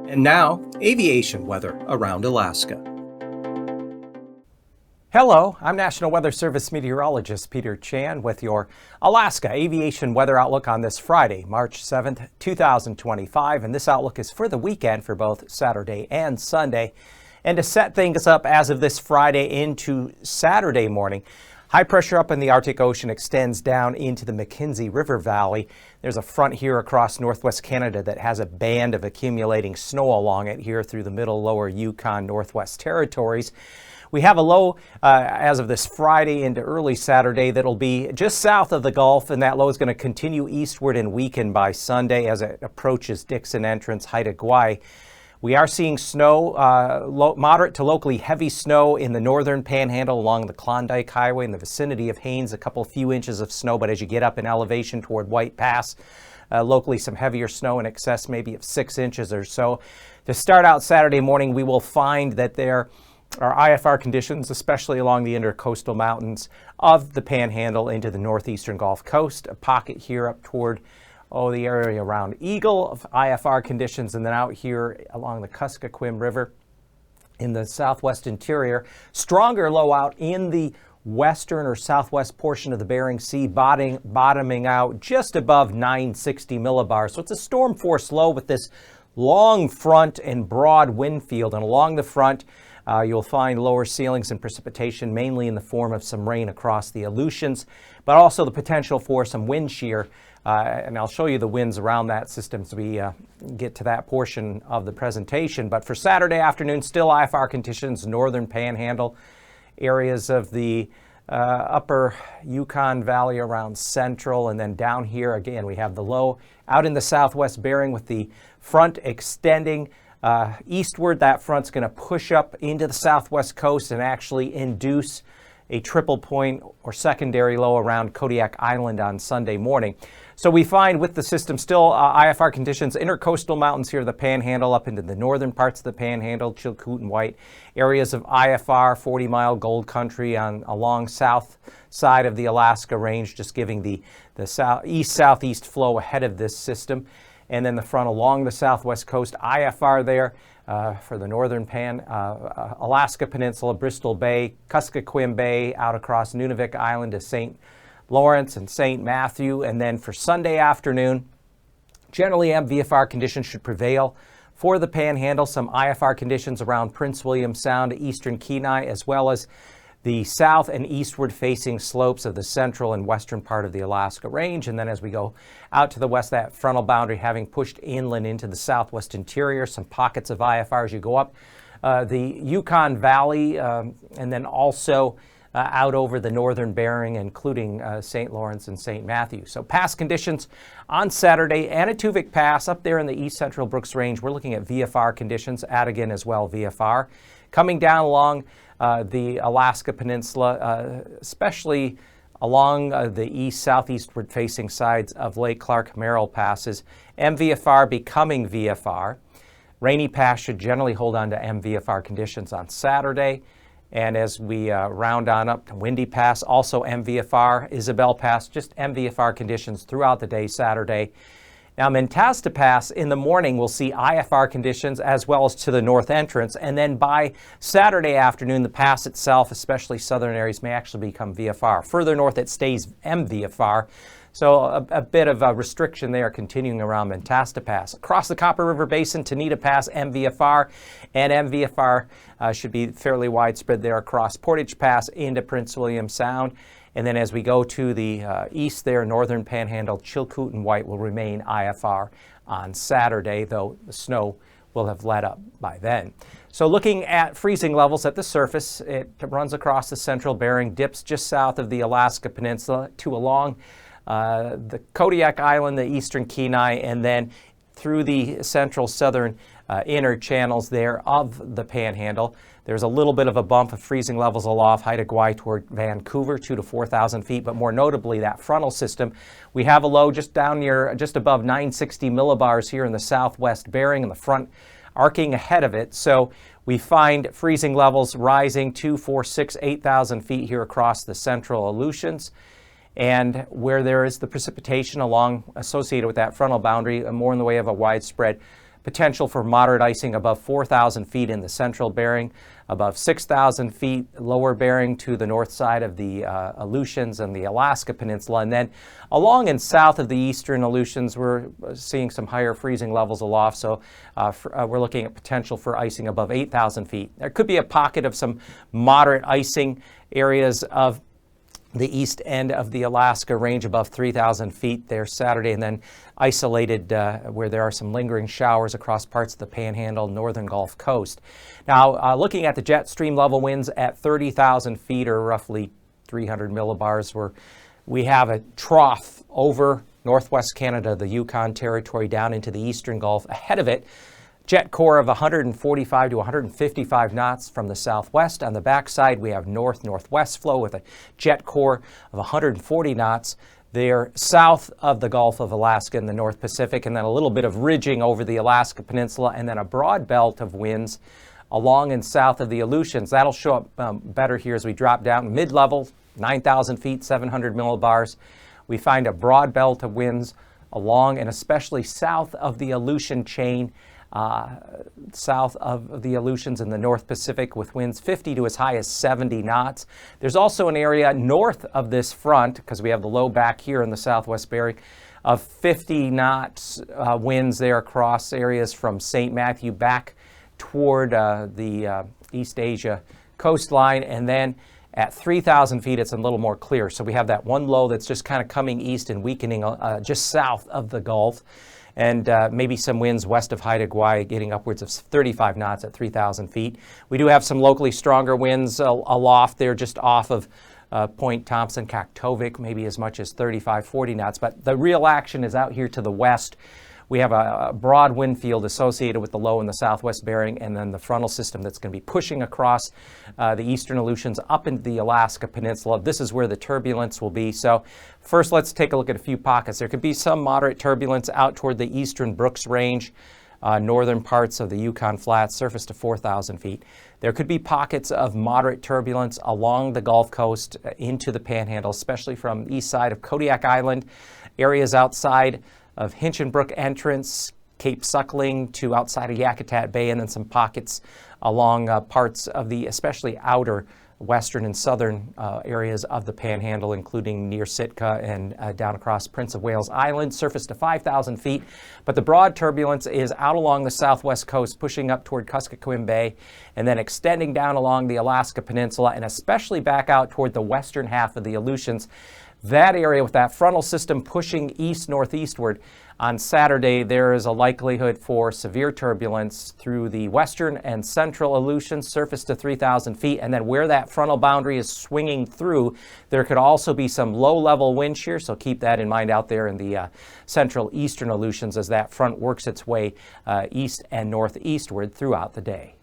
And now, aviation weather around Alaska. Hello, I'm National Weather Service meteorologist Peter Chan with your Alaska aviation weather outlook on this Friday, March 7th, 2025. And this outlook is for the weekend for both Saturday and Sunday. And to set things up as of this Friday into Saturday morning, high pressure up in the Arctic Ocean extends down into the Mackenzie River Valley. There's a front here across northwest Canada that has a band of accumulating snow along it here through the middle lower Yukon Northwest Territories. We have a low as of this Friday into early Saturday that'll be just south of the Gulf, and that low is going to continue eastward and weaken by Sunday as it approaches Dixon Entrance, Haida Gwaii. We are seeing snow, moderate to locally heavy snow in the northern panhandle along the Klondike Highway in the vicinity of Haines, a few inches of snow, but as you get up in elevation toward White Pass, locally some heavier snow in excess maybe of 6 inches or so. To start out Saturday morning, we will find that there are IFR conditions, especially along the intercoastal mountains of the panhandle into the northeastern Gulf Coast, a pocket here up toward the area around Eagle of IFR conditions, and then out here along the Kuskokwim River in the southwest interior. Stronger low out in the western or southwest portion of the Bering Sea, bottoming out just above 960 millibars. So it's a storm force low with this long front and broad wind field, and along the front you'll find lower ceilings and precipitation, mainly in the form of some rain across the Aleutians, but also the potential for some wind shear. And I'll show you the winds around that system as we get to that portion of the presentation. But for Saturday afternoon, still IFR conditions, northern panhandle, areas of the upper Yukon Valley around central, and then down here again we have the low out in the southwest Bering with the front extending eastward. That front's going to push up into the southwest coast and actually induce a triple point or secondary low around Kodiak Island on Sunday morning. So we find with the system still IFR conditions, intercoastal mountains here, the panhandle up into the northern parts of the panhandle, Chilkoot and White, areas of IFR, 40-mile gold country along south side of the Alaska range, just giving the east-southeast flow ahead of this system. And then the front along the southwest coast, IFR there for the northern Alaska Peninsula, Bristol Bay, Kuskokwim Bay, out across Nunavik Island to St. Lawrence and St. Matthew. And then for Sunday afternoon, generally MVFR conditions should prevail for the panhandle. Some IFR conditions around Prince William Sound to eastern Kenai, as well as the south and eastward facing slopes of the central and western part of the Alaska Range. And then as we go out to the west, that frontal boundary having pushed inland into the southwest interior, some pockets of IFR as you go up the Yukon Valley, and then also out over the northern Bering, including St. Lawrence and St. Matthew. So pass conditions on Saturday, Anaktuvik Pass up there in the east central Brooks Range. We're looking at VFR conditions, Adigan as well, VFR. Coming down along the Alaska Peninsula, especially along the east-southeastward facing sides of Lake Clark Merrill passes, MVFR becoming VFR. Rainy Pass should generally hold on to MVFR conditions on Saturday. And as we round on up to Windy Pass, also MVFR, Isabel Pass, just MVFR conditions throughout the day Saturday. Now, Mentasta Pass in the morning will see IFR conditions as well as to the north entrance. And then by Saturday afternoon, the pass itself, especially southern areas, may actually become VFR. Further north, it stays MVFR. So a bit of a restriction there continuing around Mentasta Pass. Across the Copper River Basin, Tanita Pass, MVFR, and MVFR should be fairly widespread there across Portage Pass into Prince William Sound. And then as we go to the east there, northern panhandle, Chilkoot and White will remain IFR on Saturday, though the snow will have let up by then. So looking at freezing levels at the surface, it runs across the central Bering, dips just south of the Alaska Peninsula to along the Kodiak Island, the eastern Kenai, and then through the central southern inner channels there of the Panhandle. There's a little bit of a bump of freezing levels aloft Haida Gwaii toward Vancouver, 2,000 to 4,000 feet, but more notably that frontal system. We have a low just down near, just above 960 millibars here in the southwest Bering, and the front arcing ahead of it. So we find freezing levels rising 2, 4, 6, 8,000 feet here across the central Aleutians. And where there is the precipitation along associated with that frontal boundary, more in the way of a widespread Potential for moderate icing above 4,000 feet in the central Bering, above 6,000 feet lower Bering to the north side of the Aleutians and the Alaska Peninsula. And then along and south of the eastern Aleutians, we're seeing some higher freezing levels aloft. So we're looking at potential for icing above 8,000 feet. There could be a pocket of some moderate icing areas of the east end of the Alaska range above 3,000 feet there Saturday, and then isolated where there are some lingering showers across parts of the Panhandle, northern Gulf Coast. Now, looking at the jet stream level winds at 30,000 feet, or roughly 300 millibars, where we have a trough over northwest Canada, the Yukon Territory, down into the eastern Gulf. Ahead of it, jet core of 145 to 155 knots from the southwest. On the backside, we have north-northwest flow with a jet core of 140 knots. They're south of the Gulf of Alaska in the North Pacific, and then a little bit of ridging over the Alaska Peninsula, and then a broad belt of winds along and south of the Aleutians. That'll show up better here as we drop down mid-level, 9,000 feet, 700 millibars. We find a broad belt of winds along and especially south of the Aleutian chain, south of the Aleutians in the North Pacific, with winds 50 to as high as 70 knots. There's also an area north of this front, because we have the low back here in the southwest Bering, of 50 knots winds there across areas from St. Matthew back toward the East Asia coastline. And then at 3,000 feet, it's a little more clear. So we have that one low that's just kind of coming east and weakening just south of the Gulf. And maybe some winds west of Haida Gwaii getting upwards of 35 knots at 3,000 feet. We do have some locally stronger winds aloft there just off of Point Thompson, Kaktovik, maybe as much as 35, 40 knots. But the real action is out here to the west. We have a broad wind field associated with the low in the southwest Bering, and then the frontal system that's going to be pushing across the eastern Aleutians up into the Alaska Peninsula. This is where the turbulence will be. So first, let's take a look at a few pockets. There could be some moderate turbulence out toward the eastern Brooks Range, northern parts of the Yukon Flats, surface to 4,000 feet. There could be pockets of moderate turbulence along the Gulf Coast into the Panhandle, especially from east side of Kodiak Island, areas outside of Hinchinbrook Entrance, Cape Suckling to outside of Yakutat Bay, and then some pockets along parts of the especially outer western and southern areas of the Panhandle, including near Sitka and down across Prince of Wales Island, surface to 5,000 feet. But the broad turbulence is out along the southwest coast, pushing up toward Kuskokwim Bay, and then extending down along the Alaska Peninsula, and especially back out toward the western half of the Aleutians. That area with that frontal system pushing east-northeastward, on Saturday there is a likelihood for severe turbulence through the western and central Aleutians, surface to 3,000 feet. And then where that frontal boundary is swinging through, there could also be some low-level wind shear, so keep that in mind out there in the central eastern Aleutians as that front works its way east and northeastward throughout the day.